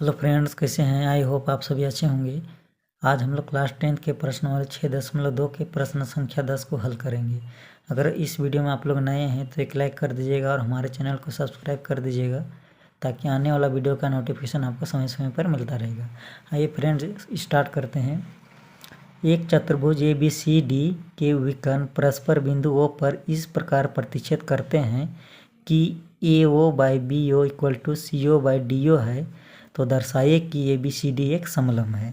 Hello friends, कैसे हैं? I hope आप सभी अच्छे होंगे। आज हम लोग क्लास 10 के प्रश्न वाले 6.2 के प्रश्न संख्या 10 को हल करेंगे। अगर इस वीडियो में आप लोग नए हैं तो एक लाइक कर दीजिएगा और हमारे चैनल को सब्सक्राइब कर दीजिएगा ताकि आने वाला वीडियो का नोटिफिकेशन आपको समय समय पर मिलता रहेगा। आइए फ्रेंड्स, स्टार्ट करते हैं। एक चतुर्भुज ABCD के विकर्ण परस्पर बिंदु O पर इस प्रकार प्रतिच्छेद करते हैं कि AO by BO equal to CO by DO है, तो दर्शाइए कि ABCD एक समलंब है।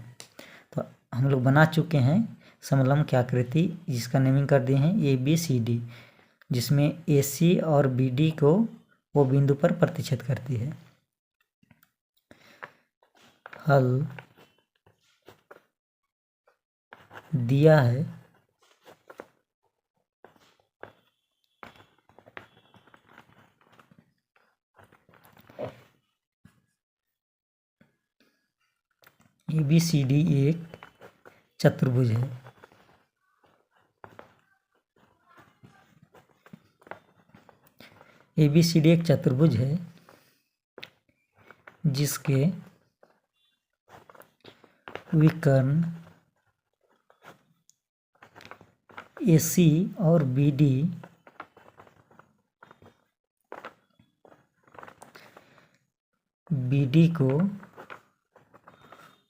तो हम लोग बना चुके हैं समलंब की आकृति, जिसका नेमिंग कर दिए हैं ABCD, जिसमें AC और BD को वो बिंदु पर प्रतिच्छेद करती है। हल दिया है ABCD एक चतुर्भुज है। ABCD एक चतुर्भुज है जिसके विकर्ण AC और BD को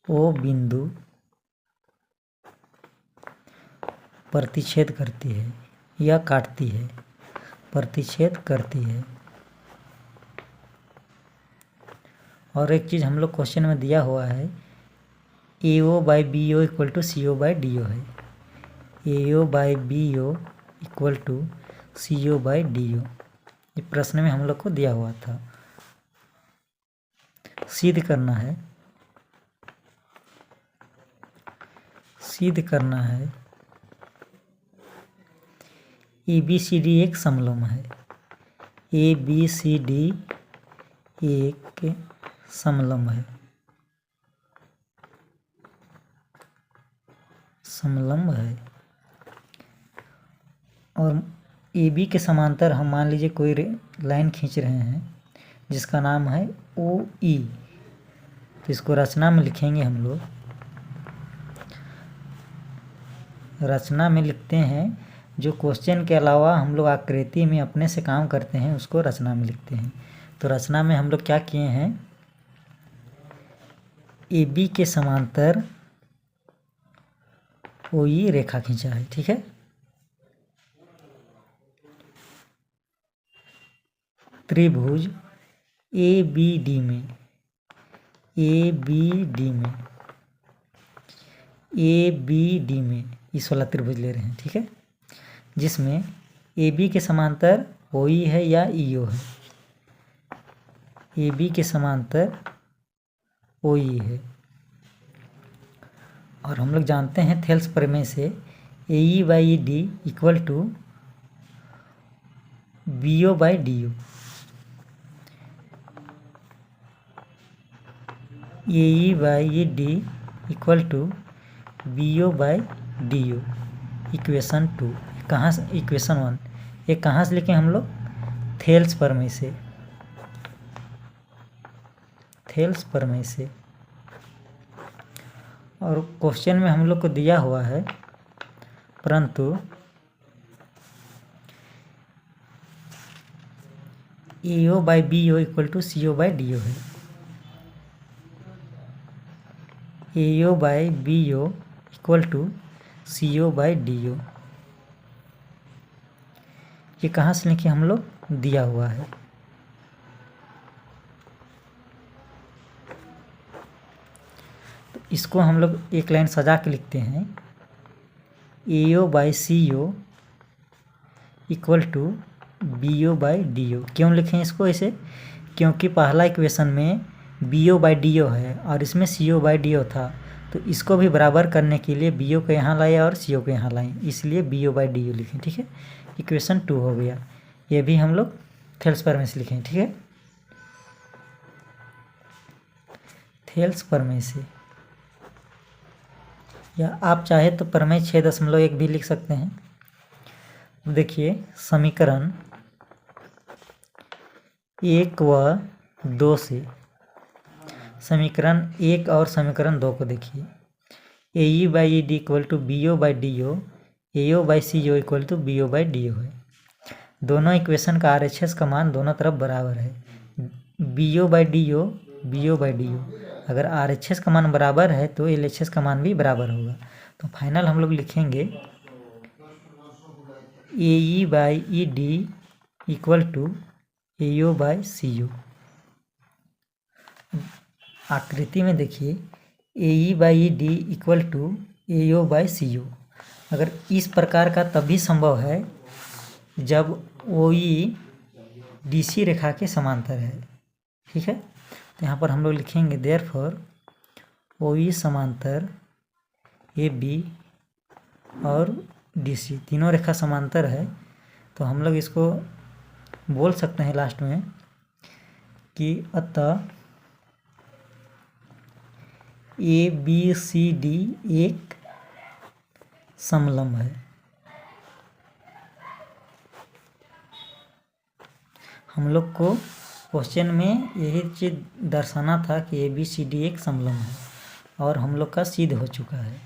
O बिंदु प्रतिच्छेद करती है या काटती है, प्रतिच्छेद करती है। और एक चीज़ हम लोग क्वेश्चन में दिया हुआ है, AO by BO equal to CO by DO है। AO by BO equal to CO by DO ये प्रश्न में हम लोग को दिया हुआ था। सिद्ध करना है ABCD एक समलंब है। ABCD एक समलंब है। और AB के समांतर हम मान लीजिए कोई लाइन खींच रहे हैं जिसका नाम है OE, तो इसको रचना में लिखेंगे हम लोग। रचना में लिखते हैं, जो क्वेश्चन के अलावा हम लोग आकृति में अपने से काम करते हैं उसको रचना में लिखते हैं। तो रचना में हम लोग क्या किए हैं, AB के समांतर OE रेखा खींचा है। ठीक है, त्रिभुज ABD में इस वाला त्रिभुज ले रहे हैं। ठीक है, जिसमें AB के समांतर OE है या EO है। AB के समांतर OE है। और हम लोग जानते हैं थेल्स प्रमेय से AE by D equal to BO by DO। AE by D equal to BO by DO। Equation 2 कहाँ से, इक्वेशन 1 ये कहाँ से लिखे हम लोग, थेल्स प्रमेय से। और क्वेश्चन में हम लोग को दिया हुआ है, परंतु AO by BO equal to CO by DO है। AO by BO equal to CO by DO ये कहाँ से लिखे हम लोग, दिया हुआ है। तो इसको हम लोग एक लाइन सजा के लिखते हैं, AO by CO equal to BO by DO। क्यों लिखें इसको ऐसे, क्योंकि पहला इक्वेशन में BO बाई DO है और इसमें CO बाई DO था, तो इसको भी बराबर करने के लिए BO को यहाँ लाए और CO को यहाँ लाए, इसलिए BO बाई DO लिखें। ठीक है, इक्वेशन 2 हो गया। ये भी हम लोग थेल्स प्रमेय से लिखें। ठीक है, थेल्स प्रमेय से, या आप चाहे तो प्रमेय 6.1 भी लिख सकते हैं। देखिए, समीकरण 1 व 2 से समीकरण 1 और समीकरण 2 को देखिए। A by D equal to B O by D O, A O by C O equal to B O by D O है। दोनों इक्वेशन का RHS का मान दोनों तरफ बराबर है। B O by D O, B O by D O, अगर RHS का मान बराबर है तो LHS का मान भी बराबर होगा। तो फाइनल हम लोग लिखेंगे A by E D equal to A O by C O. आकृति में देखिए A by D equal to A O by C O. अगर इस प्रकार का तभी संभव है जब ओ ई डी सी रेखा के समांतर है। ठीक है, तो यहाँ पर हम लोग लिखेंगे देयरफॉर ओ ई समांतर ए बी और डी सी तीनों रेखा समांतर है। तो हम लोग इसको बोल सकते हैं लास्ट में कि अतः ए बी सी डी एक समलंब है। हम लोग को क्वेश्चन में यही चीज़ दर्शाना था कि ए बी सी डी एक समलंब है और हम लोग का सिद्ध हो चुका है।